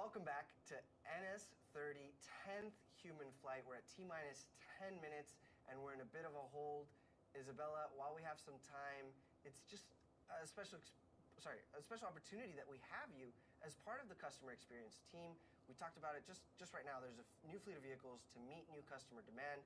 Welcome back to NS30, 10th human flight. We're at T-minus 10 minutes, and we're in a bit of a hold. Isabella, while we have some time, it's just a special opportunity that we have you as part of the customer experience team. We talked about it just right now. There's a new fleet of vehicles to meet new customer demand.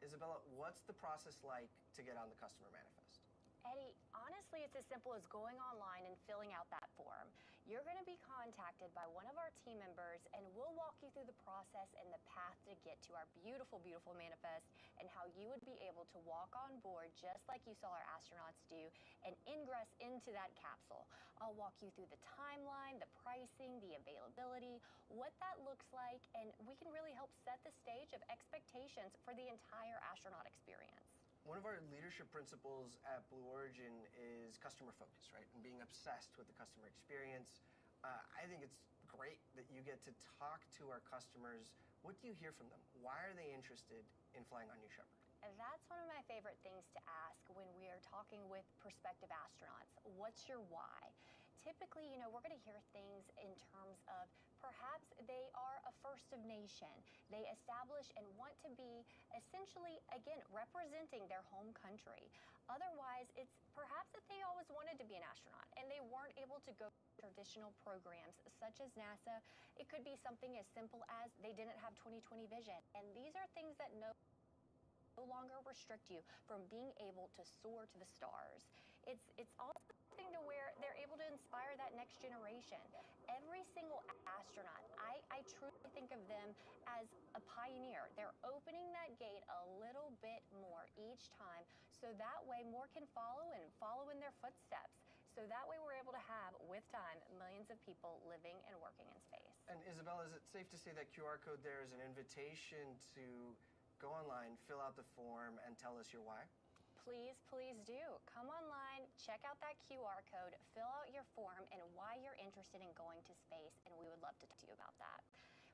Isabella, what's the process like to get on the customer manifest? Eddie, honestly, it's as simple as going online and filling out that form. You're going to be contacted by one of our team members, and we'll walk you through the process and the path to get to our beautiful, beautiful manifest and how you would be able to walk on board just like you saw our astronauts do and ingress into that capsule. I'll walk you through the timeline, the pricing, the availability, what that looks like, and we can really help set the stage of expectations for the entire astronaut experience. One of our leadership principles at Blue Origin is customer focus, right? And being obsessed with the customer experience. I think it's great that you get to talk to our customers. What do you hear from them? Why are they interested in flying on New Shepard? That's one of my favorite things to ask when we are talking with prospective astronauts. What's your why? Typically, we're going to hear things in terms of perhaps they are a first of nation. They establish and want to be essentially, again, representing their home country. Otherwise, it's perhaps that they always wanted to be an astronaut and they weren't able to go traditional programs such as NASA. It could be something as simple as they didn't have 20/20 vision. And these are things that no longer restrict you from being able to soar to the stars. It's also something to where they're able to inspire that next generation. Every single astronaut, I truly think of them as a pioneer. They're opening that gate a little bit more each time, so that way more can follow and follow in their footsteps. So that way we're able to have, with time, millions of people living and working in space. And Isabella, is it safe to say that QR code there is an invitation to go online, fill out the form, and tell us your why? Please, please do. Come online, check out that QR code, fill out your form and why you're interested in going to space, and we would love to talk to you about that.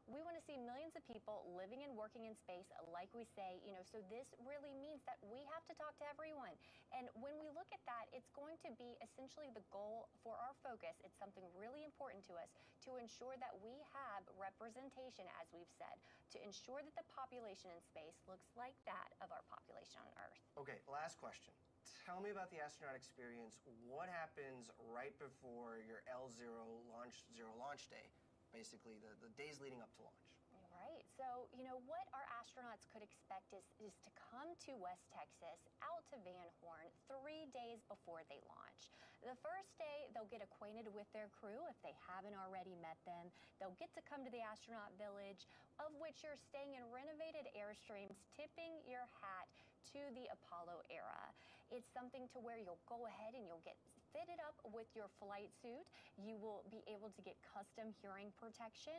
We want to see millions of people living and working in space, like we say, so this really means that we have to talk to everyone. And when we look at that, it's going to be essentially the goal for our focus. It's something really important to us to ensure that we have representation, as we've said, to ensure that the population in space looks like that of our population on Earth. Okay, last question. Tell me about the astronaut experience. What happens right before your L0 launch day? Basically, the days leading up to launch. Right. So, what our astronauts could expect is to come to West Texas, out to Van Horn, 3 days before they launch. The first day, they'll get acquainted with their crew if they haven't already met them. They'll get to come to the astronaut village, of which you're staying in renovated Airstreams, tipping your hat to the Apollo era. It's something to where you'll go ahead and you'll get fitted up with your flight suit. You will be able to get custom hearing protection.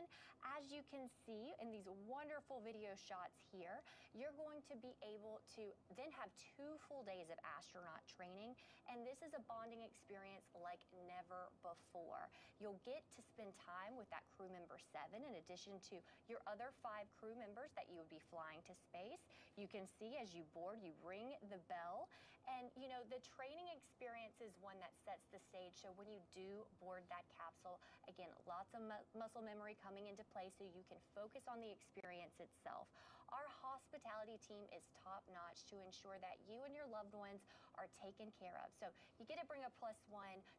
As you can see in these wonderful video shots here, you're going to be able to then have 2 full days of astronaut training, and this is a bonding experience like never before. You'll get to spend time with that crew member 7 in addition to your other 5 crew members that you would be flying to space. You can see as you board, you ring the bell, and the training experience is one that sets the stage. So when you do board that capsule, again, lots of muscle memory coming into play so you can focus on the experience itself. Our hospitality team is top-notch to ensure that you and your loved ones are taken care of. So you get to bring a +1.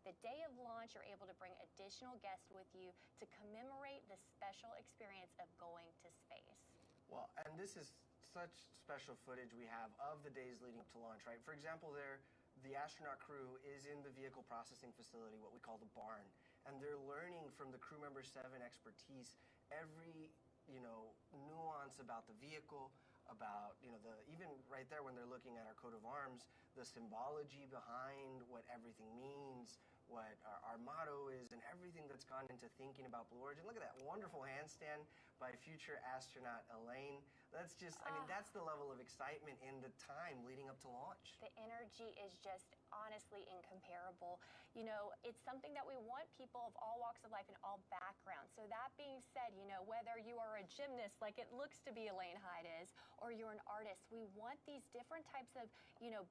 The day of launch, you're able to bring additional guests with you to commemorate the special experience of going to space. Well, and this is such special footage we have of the days leading up to launch, right? For example, the astronaut crew is in the vehicle processing facility, what we call the barn, and they're learning from the crew member 7 expertise every nuance about the vehicle, about even right there when they're looking at our coat of arms, the symbology behind what everything means, what our motto is, and everything that's gone into thinking about Blue Origin. Look at that wonderful handstand by future astronaut Elaine. That's just, that's the level of excitement in the time leading up to launch. The energy is just honestly incomparable. It's something that we want people of all walks of life and all backgrounds. So that being said, whether you are a gymnast like it looks to be Elaine Hyde is, or you're an artist, we want these different types of,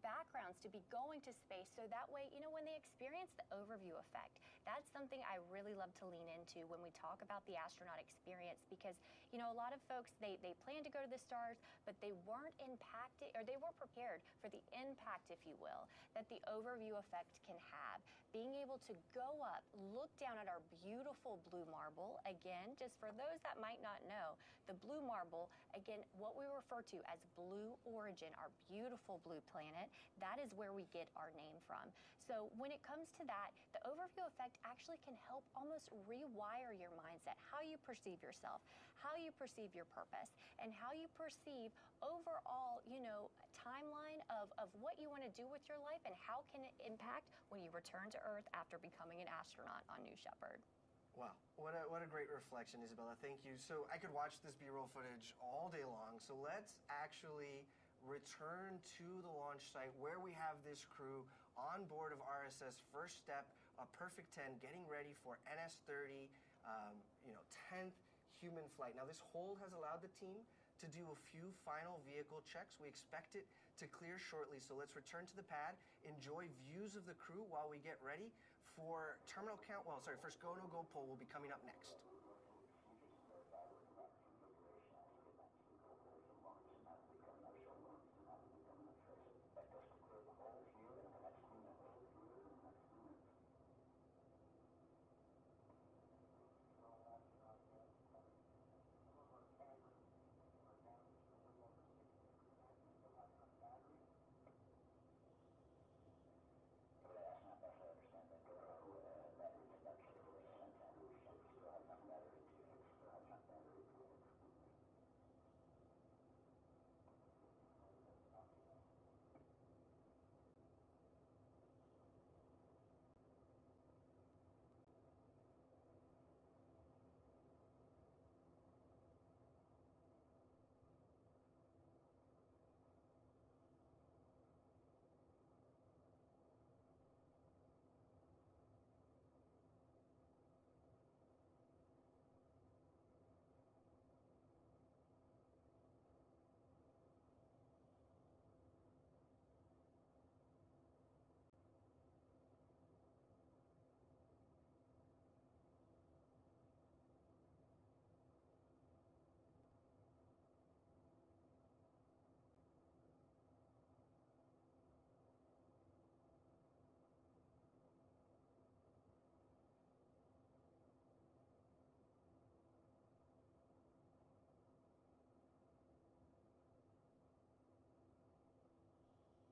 backgrounds to be going to space. So that way, when they experience the overview effect, that's something something I really love to lean into when we talk about the astronaut experience, because, you know, a lot of folks, they plan to go to the stars, but they weren't impacted, or they weren't prepared for the impact, if you will, that the overview effect can have. Being able to go up, look down at our beautiful blue marble, again, just for those that might not know, the blue marble, again, what we refer to as blue origin, our beautiful blue planet, that is where we get our name from. So when it comes to that, the overview effect actually can help almost rewire your mindset, how you perceive yourself, how you perceive your purpose, and how you perceive overall, you know, timeline of what you want to do with your life and how can it impact when you return to Earth after becoming an astronaut on New Shepard. Wow, what a great reflection, Isabella. Thank you. So I could watch this B-roll footage all day long. So let's actually return to the launch site where we have this crew on board of RSS First Step, a Perfect 10, getting ready for NS-30, 10th human flight. Now this hold has allowed the team to do a few final vehicle checks. We expect it to clear shortly, so let's return to the pad, enjoy views of the crew while we get ready for terminal count. Well, sorry, first go, no go poll will be coming up next.